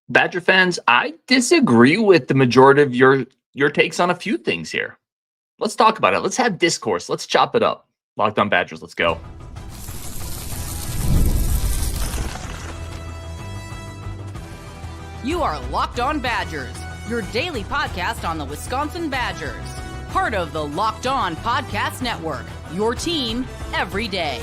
Badger fans, I disagree with the majority of your takes on a few things here. Let's talk about it. Let's have discourse. Let's chop it up. Locked on Badgers, let's go. You are Locked On Badgers, your daily podcast on the Wisconsin Badgers. Part of the Locked On Podcast Network, your team every day.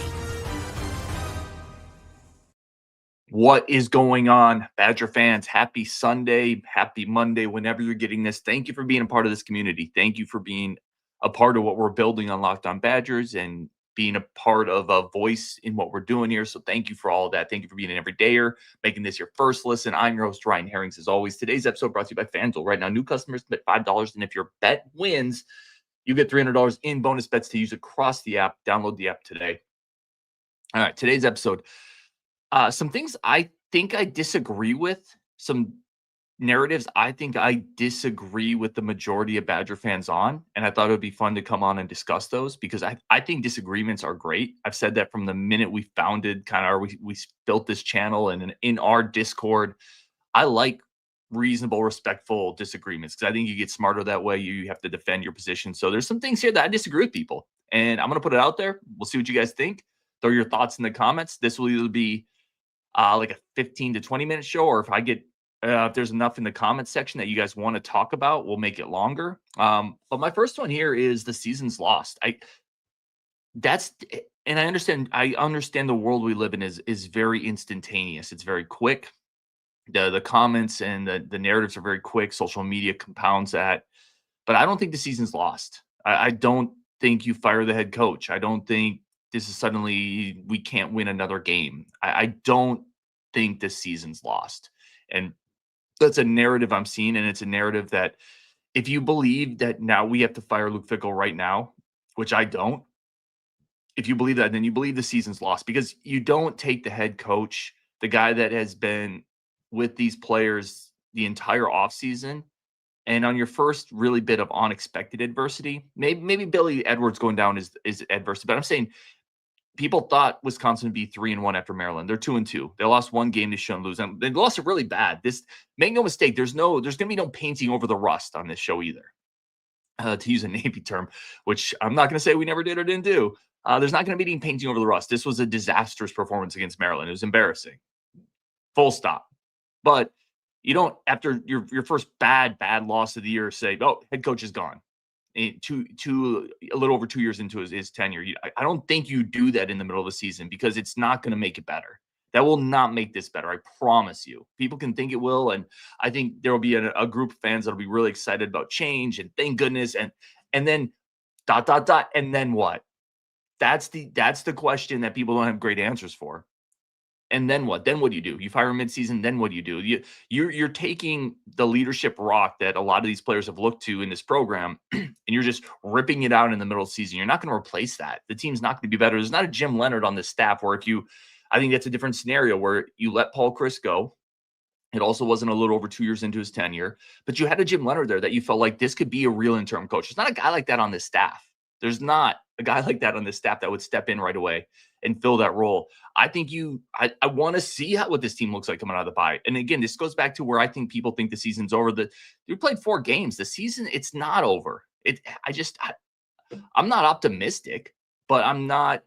What is going on, Badger fans? Happy Sunday, happy Monday, whenever you're getting this. Thank you for being a part of this community. Thank you for being a part of what we're building on Locked On Badgers and being a part of a voice in what we're doing here. So thank you for all of that. Thank you for being an everydayer, making this your first listen. I'm your host, Ryan Herrings, as always. Today's episode brought to you by FanDuel. Right now, new customers bet $5, and if your bet wins, you get $300 in bonus bets to use across the app. Download the app today. All right, today's episode. Some things I think I disagree with, some narratives I think I disagree with the majority of Badger fans on, and I thought it would be fun to come on and discuss those because I think disagreements are great. I've said that from the minute we founded we built this channel, and in our Discord, I like reasonable, respectful disagreements because I think you get smarter that way. You have to defend your position. So there's some things here that I disagree with people, and I'm going to put it out there. We'll see what you guys think. Throw your thoughts in the comments. This will either be like a 15 to 20 minute show, or if there's enough in the comments section that you guys want to talk about, we'll make it longer. But my first one here is the season's lost. And I understand the world we live in is very instantaneous. It's very quick. The comments and the narratives are very quick. Social media compounds that, but I don't think the season's lost. I don't think you fire the head coach. I don't think this is suddenly we can't win another game. I don't think this season's lost. And that's a narrative I'm seeing. And it's a narrative that if you believe that now we have to fire Luke Fickell right now, which I don't, if you believe that, then you believe the season's lost because you don't take the head coach, the guy that has been with these players the entire offseason, and on your first really bit of unexpected adversity, maybe Billy Edwards going down is adversity, but I'm saying people thought Wisconsin would be 3-1 after Maryland. They're 2-2. They lost one game to shouldn't lose, and they lost it really bad. Make no mistake, there's going to be no painting over the rust on this show either. To use a Navy term, which I'm not going to say we never did or didn't do. There's not going to be any painting over the rust. This was a disastrous performance against Maryland. It was embarrassing. Full stop. But you don't, after your first bad loss of the year, say, "Oh, head coach is gone." A little over 2 years into his tenure. I don't think you do that in the middle of the season because it's not going to make it better. That will not make this better. I promise you. People can think it will, and I think there will be a group of fans that'll be really excited about change and thank goodness, and then ... and then what? That's the question that people don't have great answers for. And then what? Then what do you do? You fire him midseason. Then what do you do? You're taking the leadership rock that a lot of these players have looked to in this program, and you're just ripping it out in the middle of the season. You're not going to replace that. The team's not going to be better. There's not a Jim Leonard on this staff where I think that's a different scenario where you let Paul Chris go. It also wasn't a little over 2 years into his tenure, but you had a Jim Leonard there that you felt like this could be a real interim coach. There's not a guy like that on this staff. There's not a guy like that on this staff that would step in right away and fill that role. I think I want to see what this team looks like coming out of the bye. And again, this goes back to where I think people think the season's over. You played 4 games. The season, it's not over. I'm not optimistic, but I'm not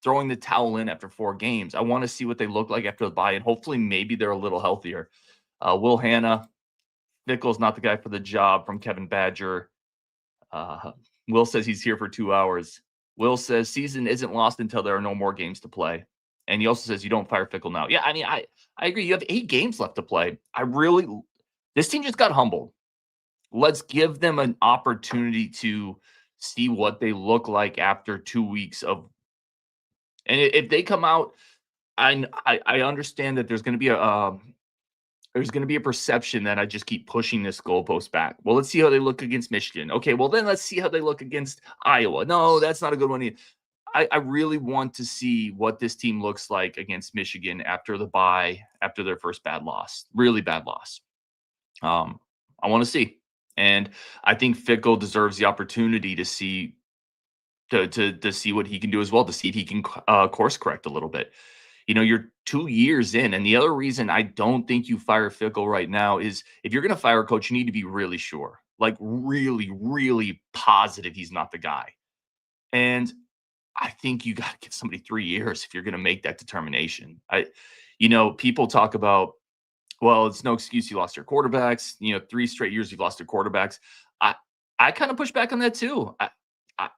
throwing the towel in after 4 games. I want to see what they look like after the bye, and hopefully maybe they're a little healthier. Will Hanna, Fickell's not the guy for the job from Kevin Badger. Will says he's here for 2 hours. Will says season isn't lost until there are no more games to play. And he also says you don't fire Fickell now. Yeah, I mean, I agree. You have 8 games left to play. This team just got humbled. Let's give them an opportunity to see what they look like after 2 weeks of. And if they come out, I understand that there's going to be a perception that I just keep pushing this goalpost back. Well, let's see how they look against Michigan. Okay, well, then let's see how they look against Iowa. No, that's not a good one either. I really want to see what this team looks like against Michigan after the bye, after their first bad loss, really bad loss. I want to see. And I think Fickell deserves the opportunity to see what he can do as well, to see if he can course correct a little bit. You're 2 years in, and the other reason I don't think you fire Fickle right now is if you're gonna fire a coach, you need to be really sure, like, really, really positive he's not the guy, and I think you gotta give somebody 3 years if you're gonna make that determination. People talk about, well, it's no excuse you lost your quarterbacks, 3 straight years you've lost your quarterbacks. I I kinda push back on that too.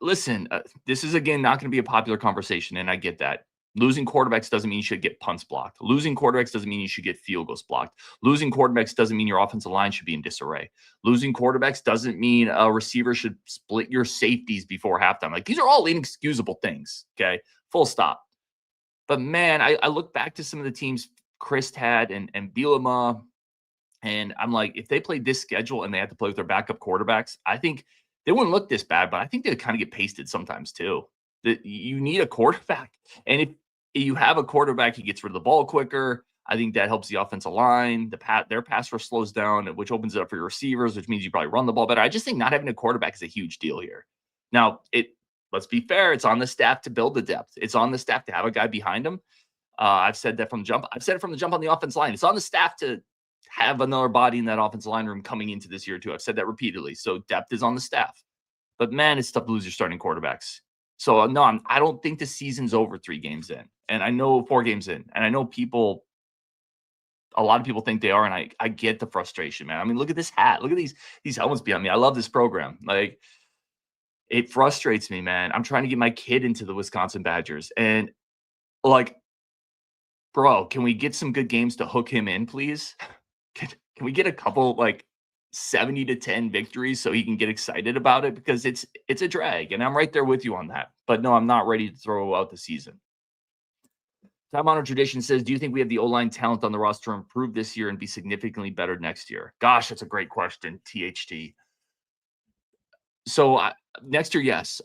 Listen, this is, again, not gonna be a popular conversation, and I get that. Losing quarterbacks doesn't mean you should get punts blocked. Losing quarterbacks doesn't mean you should get field goals blocked. Losing quarterbacks doesn't mean your offensive line should be in disarray. Losing quarterbacks doesn't mean a receiver should split your safeties before halftime. Like, these are all inexcusable things, okay? Full stop. But, man, I look back to some of the teams Chris had and Bielema, and I'm like, if they played this schedule and they had to play with their backup quarterbacks, I think they wouldn't look this bad, but I think they'd kind of get pasted sometimes too. That you need a quarterback. And if you have a quarterback, he gets rid of the ball quicker. I think that helps the offensive line. Their pass rush slows down, which opens it up for your receivers, which means you probably run the ball better. I just think not having a quarterback is a huge deal here. Now, let's be fair, it's on the staff to build the depth. It's on the staff to have a guy behind him. I've said that from the jump. I've said it from the jump on the offense line. It's on the staff to have another body in that offensive line room coming into this year too. I've said that repeatedly. So depth is on the staff. But, man, it's tough to lose your starting quarterbacks. So, no, I don't think the season's over 3 games in. And I know 4 games in. And I know a lot of people think they are, and I get the frustration, man. I mean, look at this hat. Look at these helmets behind me. I love this program. Like, it frustrates me, man. I'm trying to get my kid into the Wisconsin Badgers. And, like, bro, can we get some good games to hook him in, please? Can we get a couple, like, 70-10 victories so he can get excited about it? Because it's a drag, and I'm right there with you on that. But, no, I'm not ready to throw out the season. Time Honored Tradition says, do you think we have the O-line talent on the roster to improve this year and be significantly better next year? Gosh, that's a great question, THT. So, next year, yes.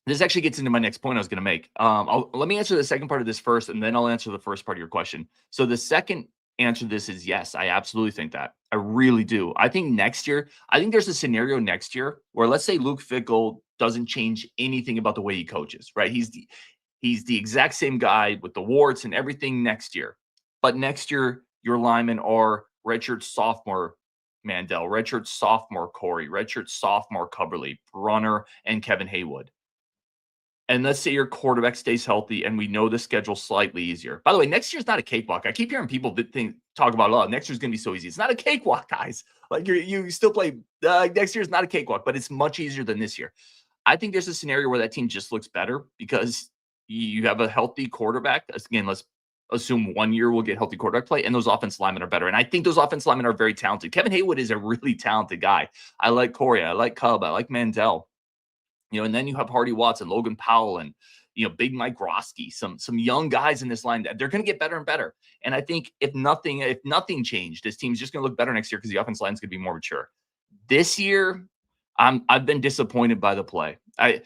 This actually gets into my next point I was going to make. Let me answer the second part of this first, and then I'll answer the first part of your question. So the second answer to this is yes, I absolutely think that. I really do. I think there's a scenario next year where, let's say, Luke Fickell doesn't change anything about the way he coaches, right? He's the exact same guy with the warts and everything next year. But next year, your linemen are redshirt sophomore Mandel, redshirt sophomore Corey, redshirt sophomore Cubberly, Brunner, and Kevin Haywood. And let's say your quarterback stays healthy and we know the schedule's slightly easier. By the way, next year's not a cakewalk. I keep hearing people talk about, oh, next year's going to be so easy. It's not a cakewalk, guys. Like, you still play. Next year's not a cakewalk, but it's much easier than this year. I think there's a scenario where that team just looks better because you have a healthy quarterback. Again, let's assume 1 year we'll get healthy quarterback play, and those offensive linemen are better. And I think those offensive linemen are very talented. Kevin Haywood is a really talented guy. I like Corey. I like Cub. I like Mandel. And then you have Hardy Watson, Logan Powell, and Big Mike Roski, some young guys in this line that they're going to get better and better. And I think if nothing changed, this team's just going to look better next year because the offense line's going to be more mature. This year, I've been disappointed by the play. I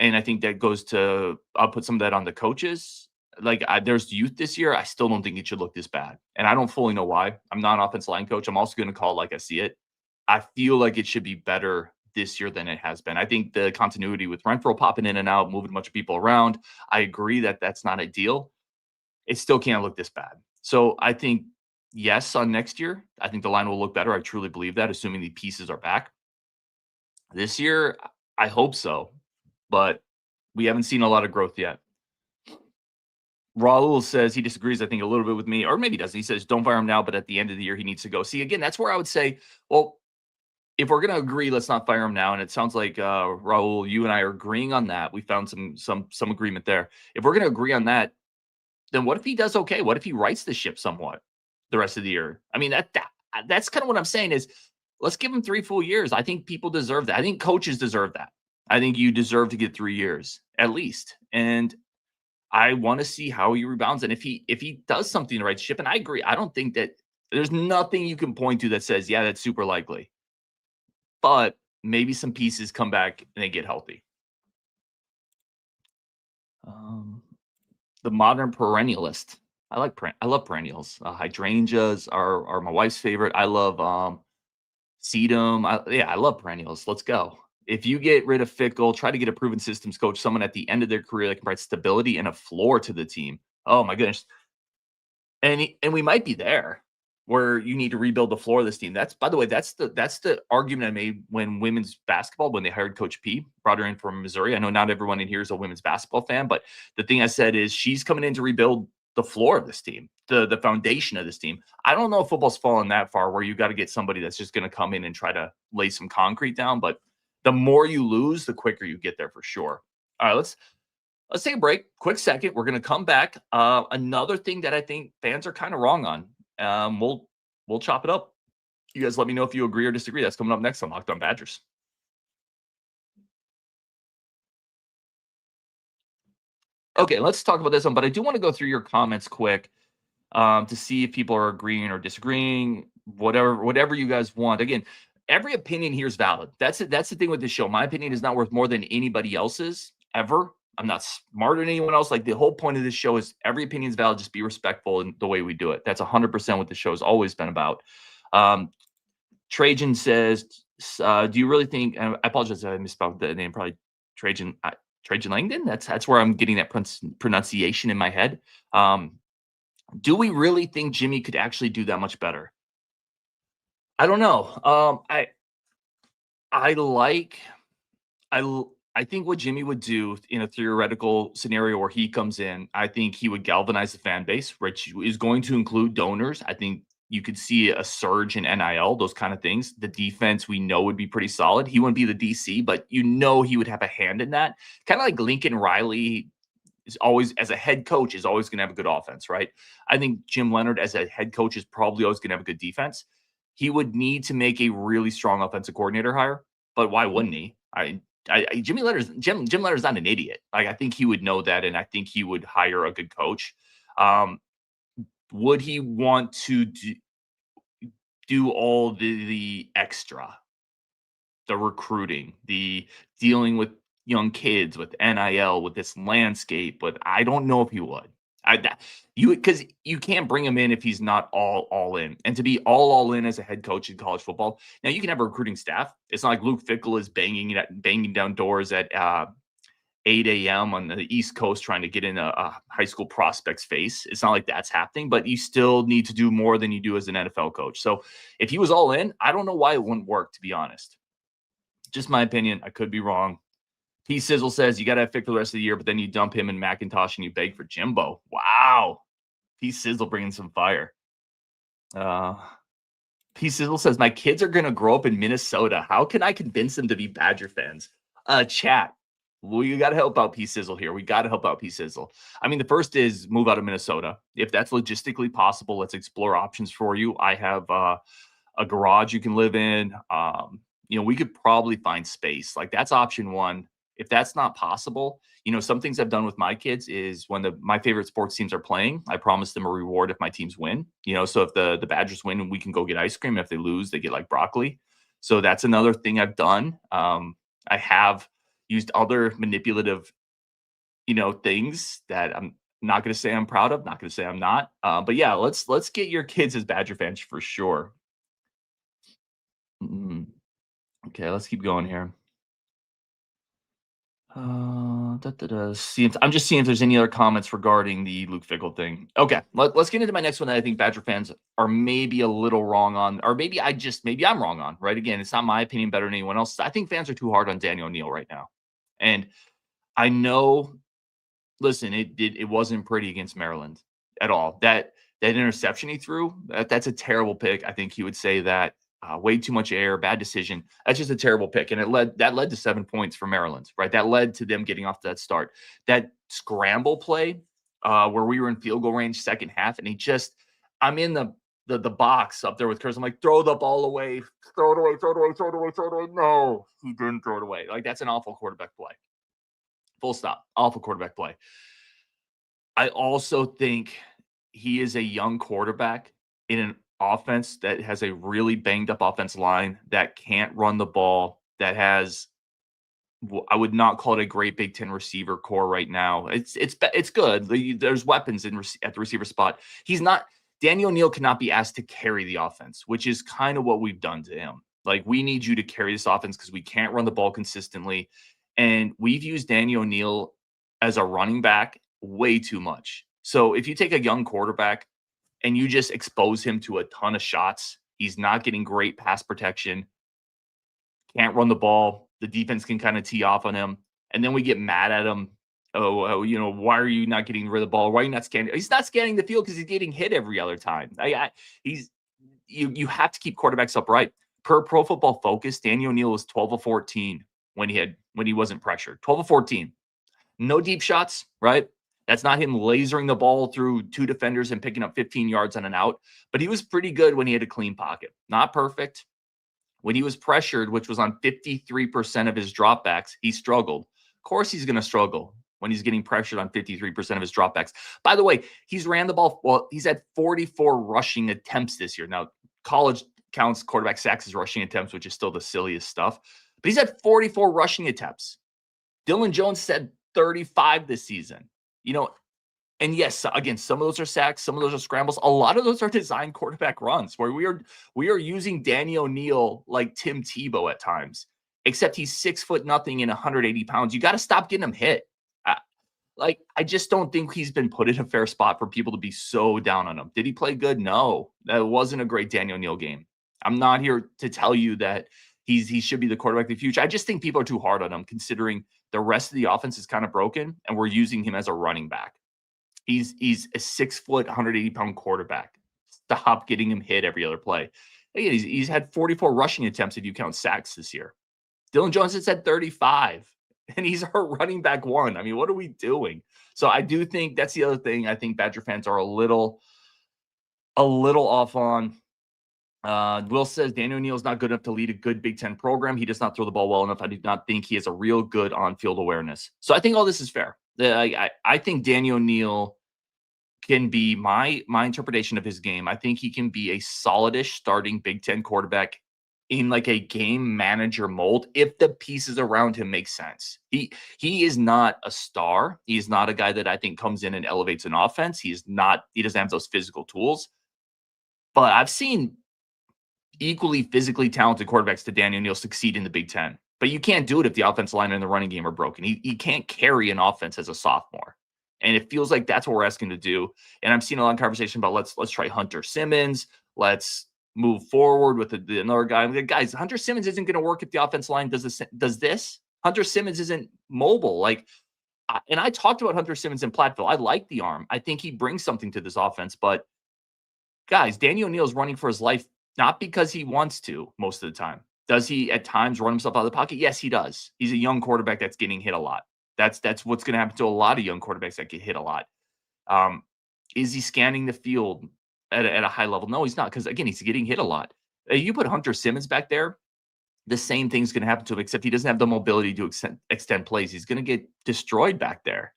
think that goes to, I'll put some of that on the coaches. Like, there's youth this year. I still don't think it should look this bad, and I don't fully know why. I'm not an offensive line coach. I'm also going to call like I see it. I feel like it should be better this year than it has been. I think the continuity with Renfro popping in and out, moving a bunch of people around, I agree that that's not ideal. It still can't look this bad. So I think, yes, on next year, I think the line will look better. I truly believe that, assuming the pieces are back. This year, I hope so, but we haven't seen a lot of growth yet. Raul says he disagrees, I think, a little bit with me, or maybe doesn't. He says, don't fire him now, but at the end of the year, he needs to go. See, again, that's where I would say, well, if we're going to agree, let's not fire him now. And it sounds like, Raul, you and I are agreeing on that. We found some agreement there. If we're going to agree on that, then what if he does okay? What if he rights the ship somewhat the rest of the year? I mean, that's kind of what I'm saying is, let's give him 3 full years. I think people deserve that. I think coaches deserve that. I think you deserve to get 3 years at least. And I want to see how he rebounds. And if he does something to right ship, and I agree, I don't think that there's nothing you can point to that says, yeah, that's super likely. But maybe some pieces come back and they get healthy. The modern perennialist. I love perennials. Hydrangeas are my wife's favorite. I love sedum. I love perennials. Let's go. If you get rid of Fickell, try to get a proven systems coach, someone at the end of their career that can provide stability and a floor to the team. Oh my goodness. And we might be there where you need to rebuild the floor of this team. That's, by the way, that's the argument I made when women's basketball, when they hired Coach P, brought her in from Missouri. I know not everyone in here is a women's basketball fan, but the thing I said is she's coming in to rebuild the floor of this team, the foundation of this team. I don't know if football's fallen that far where you got to get somebody that's just going to come in and try to lay some concrete down. But the more you lose, the quicker you get there for sure. All right, let's take a break. Quick second. We're going to come back. Another thing that I think fans are kind of wrong on. We'll chop it up. You guys let me know if you agree or disagree. That's coming up next on Locked On Badgers. Okay, let's talk about this one, but I do want to go through your comments quick to see if people are agreeing or disagreeing, whatever you guys want. Again, every opinion here is valid. That's it. That's the thing with this show. My opinion is not worth more than anybody else's ever. I'm not smarter than anyone else. Like, the whole point of this show is every opinion is valid. Just be respectful in the way we do it. That's 100% what the show has always been about. Trajan says, do you really think, and I apologize if I misspelled the name, probably Trajan Langdon. That's where I'm getting that pronunciation in my head. Do we really think Jimmy could actually do that much better? I don't know. I think what Jimmy would do in a theoretical scenario where he comes in, I think he would galvanize the fan base, which is going to include donors. I think you could see a surge in NIL, those kind of things. The defense we know would be pretty solid. He wouldn't be the DC, but he would have a hand in that. Kind of like Lincoln Riley is always, as a head coach, is always going to have a good offense, right? I think Jim Leonhard as a head coach is probably always going to have a good defense. He would need to make a really strong offensive coordinator hire, but why wouldn't he? Jim Leonhard's not an idiot. Like, I think he would know that, and I think he would hire a good coach. Would he want to do all the extra, the recruiting, the dealing with young kids, with NIL, with this landscape? But I don't know if he would. Because you can't bring him in if he's not all in. And to be all in as a head coach in college football, now you can have a recruiting staff. It's not like Luke Fickell is banging down doors at 8 a.m. on the East Coast trying to get in a high school prospect's face. It's not like that's happening, but you still need to do more than you do as an NFL coach. So if he was all in, I don't know why it wouldn't work, to be honest. Just my opinion. I could be wrong. P Sizzle says you got to have Fick for the rest of the year, but then you dump him in Macintosh and you beg for Jimbo. Wow. P Sizzle bringing some fire. P Sizzle says, my kids are going to grow up in Minnesota. How can I convince them to be Badger fans? Chat. Well, you got to help out P Sizzle here. We got to help out P Sizzle. I mean, the first is move out of Minnesota. If that's logistically possible, let's explore options for you. I have a garage you can live in. We could probably find space. Like, that's option one. If that's not possible, some things I've done with my kids is when my favorite sports teams are playing, I promise them a reward if my teams win. So if the Badgers win, we can go get ice cream. If they lose, they get like broccoli. So that's another thing I've done. I have used other manipulative, things that I'm not going to say I'm proud of, not going to say I'm not. But yeah, let's get your kids as Badger fans for sure. Okay, let's keep going here. I'm just seeing if there's any other comments regarding the Luke Fickell thing. Okay, let's get into my next one that I think Badger fans are maybe a little wrong on, or maybe I'm wrong on, right? Again, it's not my opinion better than anyone else. I think fans are too hard on Daniel O'Neal right now. And I know, listen, it wasn't pretty against Maryland at all. That interception he threw, that's a terrible pick. I think he would say that. Way too much air, bad decision. That's just a terrible pick. And that led to 7 points for Maryland, right? That led to them getting off to that start. That scramble play where we were in field goal range second half, and I'm in the box up there with Kurz. I'm like, throw the ball away. Throw it away. No, he didn't throw it away. Like, that's an awful quarterback play. Full stop. Awful quarterback play. I also think he is a young quarterback in an offense that has a really banged up offensive line that can't run the ball, that has, I would not call it a great Big Ten receiver core right now. It's good. There's weapons at the receiver spot. Daniel O'Neal cannot be asked to carry the offense, which is kind of what we've done to him. Like, we need you to carry this offense because we can't run the ball consistently. And we've used Daniel O'Neal as a running back way too much. So if you take a young quarterback and you just expose him to a ton of shots, he's not getting great pass protection, can't run the ball. The defense can kind of tee off on him. And then we get mad at him. Oh, why are you not getting rid of the ball? Why are you not scanning? He's not scanning the field because he's getting hit every other time. You have to keep quarterbacks upright. Per Pro Football Focus, Daniel O'Neal was 12 of 14 when he wasn't pressured. 12 of 14. No deep shots, right? That's not him lasering the ball through two defenders and picking up 15 yards on an out. But he was pretty good when he had a clean pocket. Not perfect. When he was pressured, which was on 53% of his dropbacks, he struggled. Of course he's going to struggle when he's getting pressured on 53% of his dropbacks. By the way, he's ran the ball. Well, he's had 44 rushing attempts this year. Now, college counts quarterback sacks as rushing attempts, which is still the silliest stuff. But he's had 44 rushing attempts. Dylan Jones said 35 this season. And yes, again, some of those are sacks, some of those are scrambles. A lot of those are designed quarterback runs where we are using Danny O'Neal like Tim Tebow at times, except he's 6'0" and 180 pounds. You got to stop getting him hit. I just don't think he's been put in a fair spot for people to be so down on him. Did he play good? No, that wasn't a great Danny O'Neal game. I'm not here to tell you that he should be the quarterback of the future. I just think people are too hard on him considering the rest of the offense is kind of broken and we're using him as a running back. He's a 6', 180-pound quarterback. Stop getting him hit every other play. Again, he's had 44 rushing attempts if you count sacks this year. Dylan Jones has had 35, and he's our running back one. I mean, what are we doing? So I do think that's the other thing I think Badger fans are a little off on. Will says Daniel O'Neal is not good enough to lead a good Big Ten program. He does not throw the ball well enough. I do not think he has a real good on-field awareness. So I think all this is fair. I think Daniel O'Neal can be my interpretation of his game. I think he can be a solidish starting Big Ten quarterback in like a game manager mold if the pieces around him make sense. He is not a star. He is not a guy that I think comes in and elevates an offense. He doesn't have those physical tools. But I've seen equally physically talented quarterbacks to Daniel O'Neal succeed in the Big Ten. But you can't do it if the offensive line and the running game are broken. He can't carry an offense as a sophomore. And it feels like that's what we're asking to do. And I'm seeing a lot of conversation about let's try Hunter Simmons. Let's move forward with another guy. I'm like, guys, Hunter Simmons isn't going to work if the offensive line does this. Hunter Simmons isn't mobile. And I talked about Hunter Simmons in Platteville. I like the arm. I think he brings something to this offense. But guys, Danny O'Neal is running for his life, not because he wants to most of the time. Does he at times run himself out of the pocket? Yes, he does. He's a young quarterback that's getting hit a lot. That's what's going to happen to a lot of young quarterbacks that get hit a lot. Is he scanning the field at a high level? No, he's not, because, again, he's getting hit a lot. You put Hunter Simmons back there, the same thing's going to happen to him, except he doesn't have the mobility to extend plays. He's going to get destroyed back there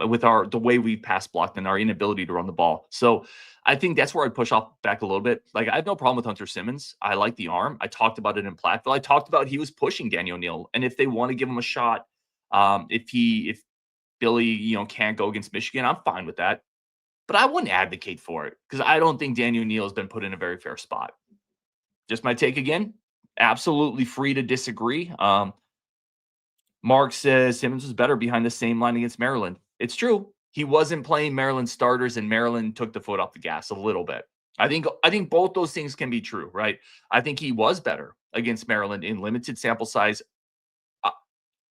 with the way we pass blocked and our inability to run the ball. So I think that's where I'd push off back a little bit. Like, I have no problem with Hunter Simmons. I like the arm. I talked about it in Platteville. I talked about he was pushing Danny O'Neal, and if they want to give him a shot, if Billy, can't go against Michigan, I'm fine with that. But I wouldn't advocate for it because I don't think Danny O'Neal has been put in a very fair spot. Just my take again. Absolutely free to disagree. Mark says Simmons was better behind the same line against Maryland. It's true. He wasn't playing Maryland starters, and Maryland took the foot off the gas a little bit. I think both those things can be true, right? I think he was better against Maryland in limited sample size.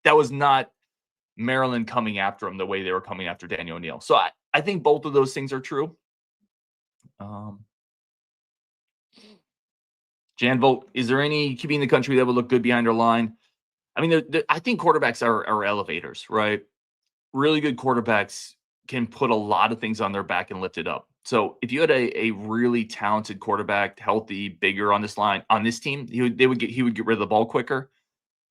That was not Maryland coming after him the way they were coming after Daniel O'Neal. So I think both of those things are true. Jan Vogt, is there any QB in the country that would look good behind our line? I mean, I think quarterbacks are elevators, right? Really good quarterbacks can put a lot of things on their back and lift it up. So if you had a really talented quarterback, healthy, bigger on this line, on this team, he would get rid of the ball quicker.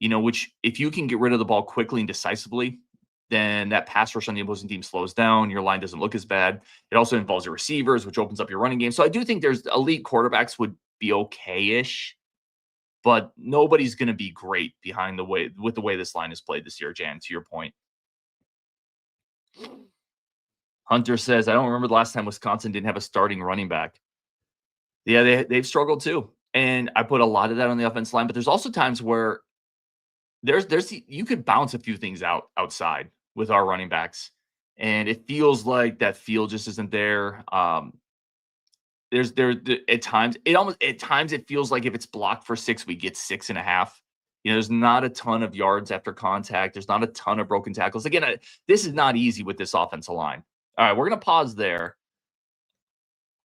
Which if you can get rid of the ball quickly and decisively, then that pass rush on the opposing team slows down. Your line doesn't look as bad. It also involves your receivers, which opens up your running game. So I do think there's elite quarterbacks would be okay-ish, but nobody's going to be great with the way this line is played this year, Jan, to your point. Hunter says, I don't remember the last time Wisconsin didn't have a starting running back. Yeah, they've struggled too. And I put a lot of that on the offensive line, but there's also times where you could bounce a few things outside with our running backs. And it feels like that field just isn't there. At times it feels like if it's blocked for 6, we get 6.5. There's not a ton of yards after contact. There's not a ton of broken tackles. Again, this is not easy with this offensive line. All right, we're gonna pause there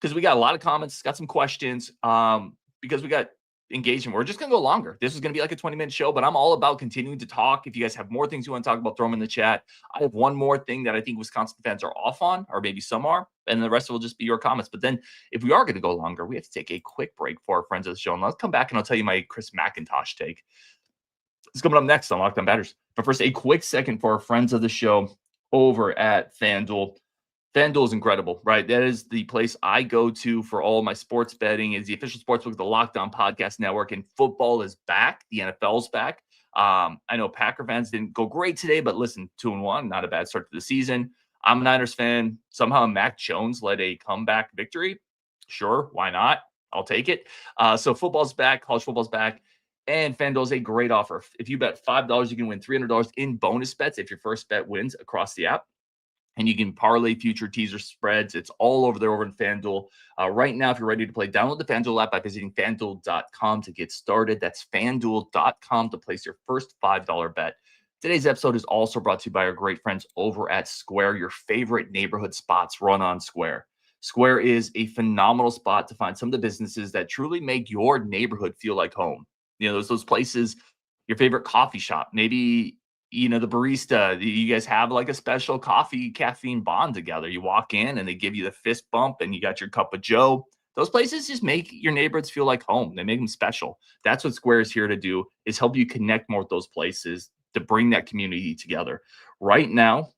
because we got a lot of comments, got some questions. Because we got engagement. We're just gonna go longer. This is gonna be like a 20-minute show, but I'm all about continuing to talk. If you guys have more things you want to talk about, throw them in the chat. I have one more thing that I think Wisconsin fans are off on, or maybe some are, and the rest will just be your comments. But then if we are going to go longer, we have to take a quick break for our friends of the show. And let's come back and I'll tell you my Chris McIntosh take. It's coming up next on Locked On Badgers. But first, a quick second for our friends of the show over at FanDuel. FanDuel is incredible, right? That is the place I go to for all my sports betting. It's the official sportsbook of the Locked On Podcast Network, and football is back. The NFL's back. I know Packer fans didn't go great today, but listen, 2-1, not a bad start to the season. I'm a Niners fan. Somehow Mac Jones led a comeback victory. Sure, why not? I'll take it. So football's back. College football's back. And FanDuel is a great offer. If you bet $5, you can win $300 in bonus bets if your first bet wins across the app. And you can parlay future teaser spreads. It's all over there over in FanDuel. Right now, if you're ready to play, download the FanDuel app by visiting FanDuel.com to get started. That's FanDuel.com to place your first $5 bet. Today's episode is also brought to you by our great friends over at Square. Your favorite neighborhood spots run on Square. Square is a phenomenal spot to find some of the businesses that truly make your neighborhood feel like home. Those places, your favorite coffee shop, maybe the barista, you guys have like a special coffee caffeine bond together. You walk in and they give you the fist bump and you got your cup of Joe. Those places just make your neighborhoods feel like home. They make them special. That's what Square is here to do, is help you connect more with those places to bring that community together. Right now,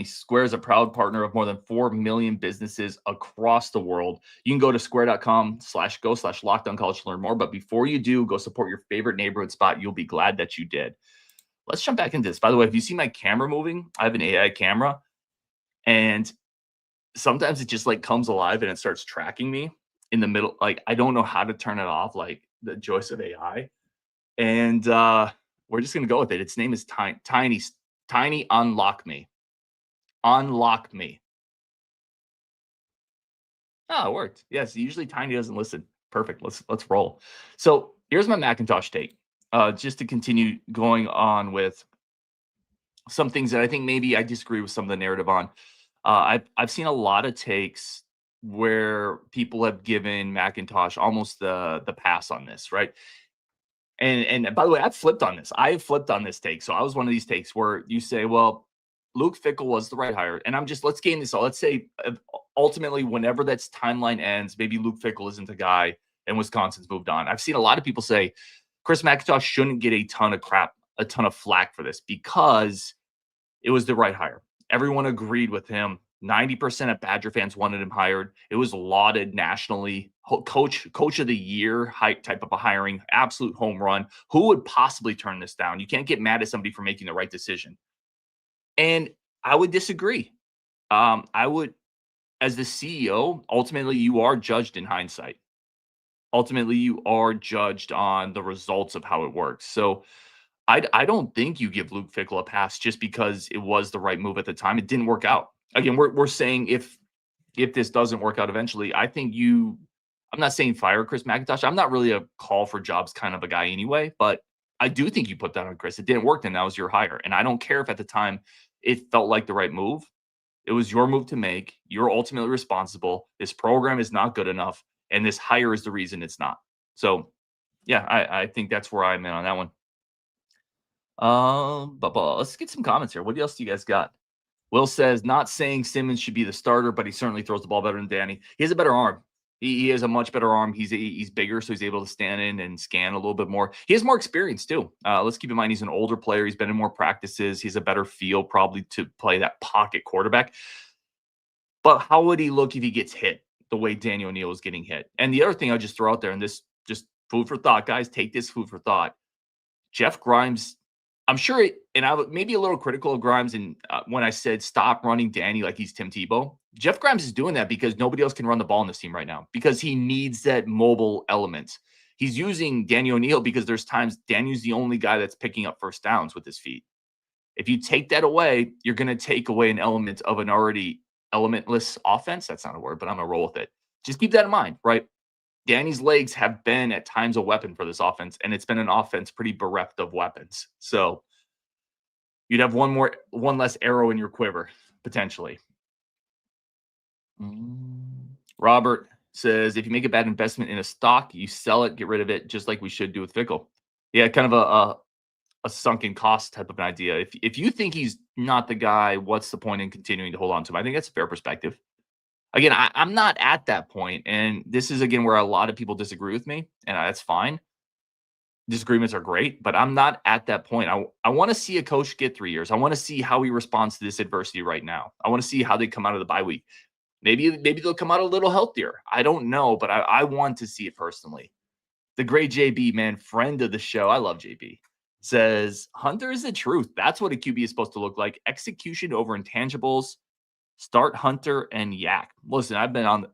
Square is a proud partner of more than 4 million businesses across the world. You can go to square.com/go/lockedoncollege to learn more. But before you do, go support your favorite neighborhood spot. You'll be glad that you did. Let's jump back into this. By the way, if you see my camera moving, I have an AI camera, and sometimes it just like comes alive and it starts tracking me in the middle. Like, I don't know how to turn it off, like the joys of AI. And we're just going to go with it. Its name is Tiny Unlock Me. Unlock Me. Oh, it worked. Yes, usually Tiny doesn't listen. Perfect. Let's roll. So here's my Macintosh take. Just to continue going on with some things that I think maybe I disagree with some of the narrative on. I've seen a lot of takes where people have given Macintosh almost the pass on this, right? And by the way, I've flipped on this. I have flipped on this take. So I was one of these takes where you say, well, Luke Fickell was the right hire. And let's game this all. Let's say ultimately, whenever that timeline ends, maybe Luke Fickell isn't the guy and Wisconsin's moved on. I've seen a lot of people say Chris McIntosh shouldn't get a ton of flack for this because it was the right hire. Everyone agreed with him. 90% of Badger fans wanted him hired. It was lauded nationally. Coach of the year type of a hiring, absolute home run. Who would possibly turn this down? You can't get mad at somebody for making the right decision. And I would disagree. I would, as the CEO, ultimately you are judged in hindsight. Ultimately, you are judged on the results of how it works. So I don't think you give Luke Fickell a pass just because it was the right move at the time. It didn't work out. Again, we're saying if this doesn't work out eventually, I think I'm not saying fire Chris McIntosh. I'm not really a call for jobs kind of a guy anyway, but I do think you put that on Chris. It didn't work, and that was your hire. And I don't care if at the time it felt like the right move. It was your move to make. You're ultimately responsible. This program is not good enough, and this hire is the reason it's not. So, yeah, I think that's where I'm in on that one. But let's get some comments here. What else do you guys got? Will says, not saying Simmons should be the starter, but he certainly throws the ball better than Danny. He has a better arm. He has a much better arm. He's bigger, so he's able to stand in and scan a little bit more. He has more experience, too. Let's keep in mind he's an older player. He's been in more practices. He's a better feel probably to play that pocket quarterback. But how would he look if he gets hit the way Daniel O'Neal is getting hit? And the other thing I'll just throw out there, and this just food for thought, guys, take this food for thought. Jeff Grimes, I'm sure, and I was maybe a little critical of Grimes and when I said stop running Danny like he's Tim Tebow. Jeff Grimes is doing that because nobody else can run the ball in this team right now because he needs that mobile element. He's using Daniel O'Neal because there's times Daniel's the only guy that's picking up first downs with his feet. If you take that away, you're going to take away an element of an already elementless offense. That's not a word, but I'm going to roll with it. Just keep that in mind, right? Danny's legs have been at times a weapon for this offense, and it's been an offense pretty bereft of weapons. So you'd have one less arrow in your quiver, potentially. Robert says, if you make a bad investment in a stock, you sell it, get rid of it, just like we should do with Fickle. Yeah, kind of a sunken cost type of an idea. If you think he's not the guy, what's the point in continuing to hold on to him? I think that's a fair perspective. Again, I'm not at that point, and this is, again, where a lot of people disagree with me, and that's fine. Disagreements are great, but I'm not at that point. I want to see a coach get 3 years. I want to see how he responds to this adversity right now. I want to see how they come out of the bye week. Maybe they'll come out a little healthier. I don't know, but I want to see it personally. The great JB, man, friend of the show. I love JB. Says, Hunter is the truth. That's what a QB is supposed to look like. Execution over intangibles. Start Hunter and Yak. Listen, I've been on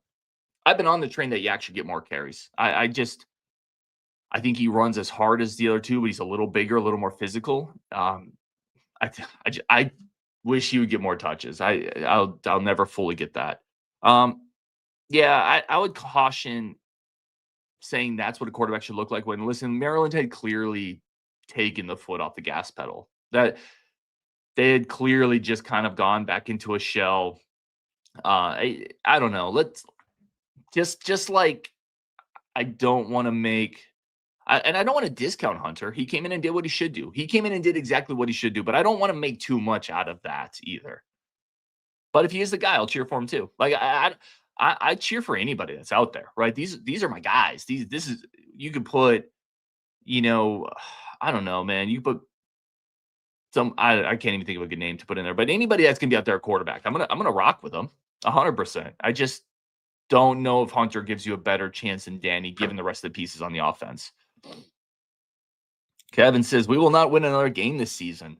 the train that Yak should get more carries. I think he runs as hard as the other two, but he's a little bigger, a little more physical. I wish he would get more touches. I'll never fully get that. Yeah, I would caution saying that's what a quarterback should look like when, listen, Maryland had clearly taken the foot off the gas pedal. That they had clearly just kind of gone back into a shell. I don't know. Let's just like, I don't want to make, and I don't want to discount Hunter. He came in and did what he should do. He came in and did exactly what he should do, but I don't want to make too much out of that either. But if he is the guy, I'll cheer for him too. Like I cheer for anybody that's out there, right? These are my guys. This is, you could put, I don't know, man. You put some, I can't even think of a good name to put in there, but anybody that's gonna be out there at quarterback, I'm gonna rock with them 100%. I just don't know if Hunter gives you a better chance than Danny, given the rest of the pieces on the offense. Kevin says, we will not win another game this season.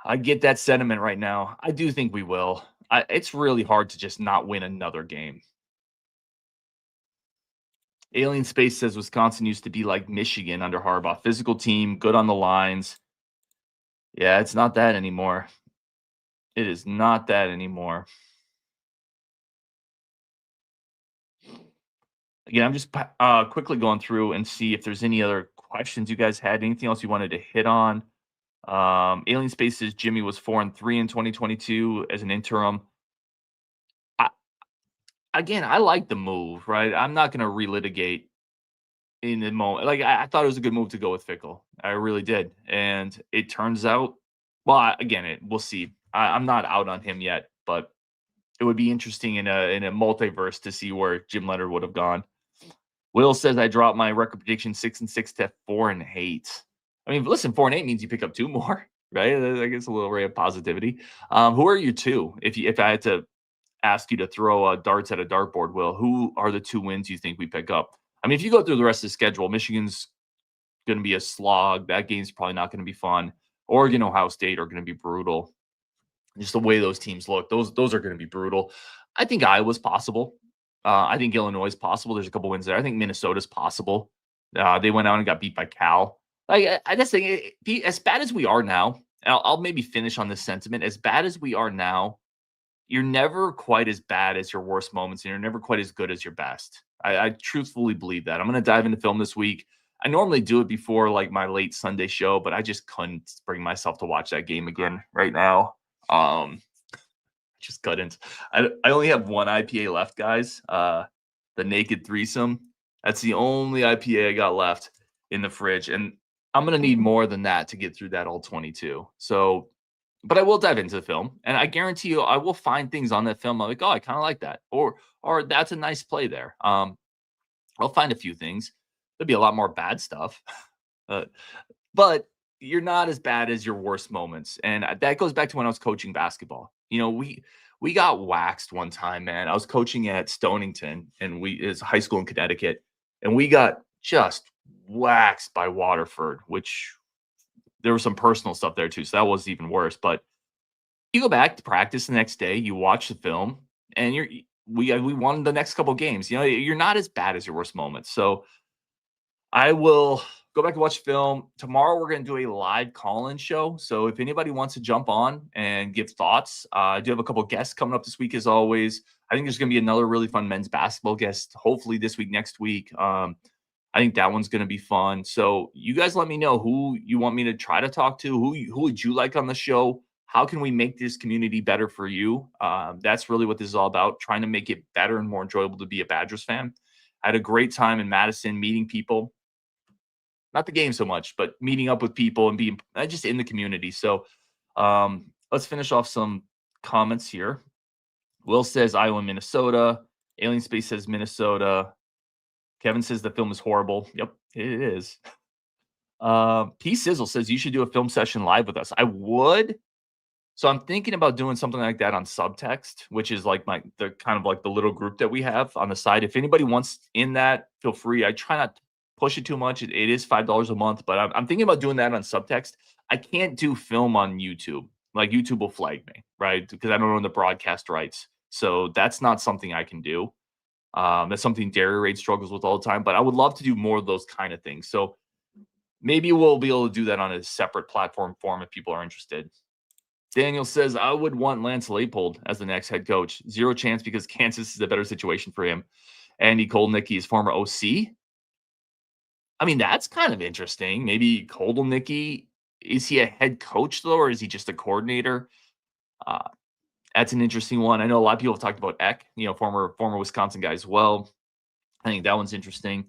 I get that sentiment right now. I do think we will. It's really hard to just not win another game. Alien Space says Wisconsin used to be like Michigan under Harbaugh. Physical team, good on the lines. Yeah, it's not that anymore. It is not that anymore. Again, I'm just quickly going through and see if there's any other questions you guys had. Anything else you wanted to hit on? Alien Space says Jimmy was 4-3 in 2022 as an interim. I like the move, right? I'm not going to relitigate in the moment. Like, I thought it was a good move to go with Fickle. I really did. And it turns out, well, we'll see. I'm not out on him yet, but it would be interesting in a multiverse to see where Jim Leonard would have gone. Will says I dropped my record prediction 6-6 to 4-8. I mean, listen, 4-8 means you pick up 2 more, right? I guess a little ray of positivity. Who are your 2? If I had to ask you to throw darts at a dartboard, Will, who are the 2 wins you think we pick up? I mean, if you go through the rest of the schedule, Michigan's going to be a slog. That game's probably not going to be fun. Oregon, Ohio State are going to be brutal. Just the way those teams look, those are going to be brutal. I think Iowa's possible. I think Illinois is possible. There's a couple wins there. I think Minnesota's possible. They went out and got beat by Cal. Like, I just think, as bad as we are now, I'll maybe finish on this sentiment. As bad as we are now, you're never quite as bad as your worst moments, and you're never quite as good as your best. I truthfully believe that. I'm going to dive into film this week. I normally do it before like my late Sunday show, but I just couldn't bring myself to watch that game again right now. Just couldn't. I only have one IPA left, guys. The Naked Threesome. That's the only IPA I got left in the fridge, and I'm gonna need more than that to get through that all 22. So, but I will dive into the film, and I guarantee you, I will find things on that film. I'm like, oh, I kind of like that, or that's a nice play there. I'll find a few things. There'll be a lot more bad stuff, but you're not as bad as your worst moments. And that goes back to when I was coaching basketball. We got waxed one time, man. I was coaching at Stonington, and it's high school in Connecticut, and we got just waxed by Waterford, which there was some personal stuff there too. So that was even worse. But you go back to practice the next day, you watch the film, and we won the next couple games. You're not as bad as your worst moments. So I will go back and watch film. Tomorrow, we're going to do a live call-in show. So if anybody wants to jump on and give thoughts, I do have a couple guests coming up this week, as always. I think there's going to be another really fun men's basketball guest, hopefully this week, next week. I think that one's going to be fun. So you guys let me know who you want me to try to talk to. Who would you like on the show? How can we make this community better for you? That's really what this is all about, trying to make it better and more enjoyable to be a Badgers fan. I had a great time in Madison meeting people. Not the game so much, but meeting up with people and being just in the community. So let's finish off some comments here. Will says Iowa, Minnesota. Alien Space says Minnesota. Kevin says the film is horrible. Yep, it is. P Sizzle says you should do a film session live with us. I would. So I'm thinking about doing something like that on Subtext, which is like the kind of like the little group that we have on the side. If anybody wants in that, feel free. I try not to push it too much. It is $5 a month, but I'm thinking about doing that on Subtext. I can't do film on YouTube. Like YouTube will flag me, right? Because I don't own the broadcast rights. So that's not something I can do. That's something Dairy Raid struggles with all the time. But I would love to do more of those kind of things. So maybe we'll be able to do that on a separate platform form if people are interested. Daniel says, I would want Lance Leipold as the next head coach. Zero chance because Kansas is a better situation for him. Andy Koldnicki is former OC. I mean, that's kind of interesting. Maybe Koldnicki, is he a head coach, though, or is he just a coordinator? That's an interesting one. I know a lot of people have talked about Eck, former Wisconsin guy as well. I think that one's interesting.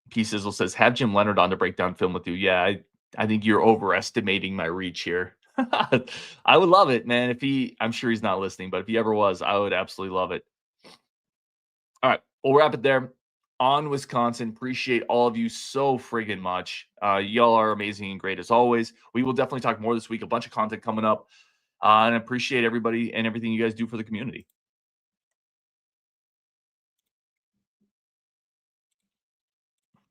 P. Sizzle says, have Jim Leonard on to break down film with you. Yeah, I think you're overestimating my reach here. I would love it, man. I'm sure he's not listening, but if he ever was, I would absolutely love it. All right, we'll wrap it there on Wisconsin. Appreciate all of you so friggin' much. Y'all are amazing and great as always. We will definitely talk more this week. A bunch of content coming up. And I appreciate everybody and everything you guys do for the community.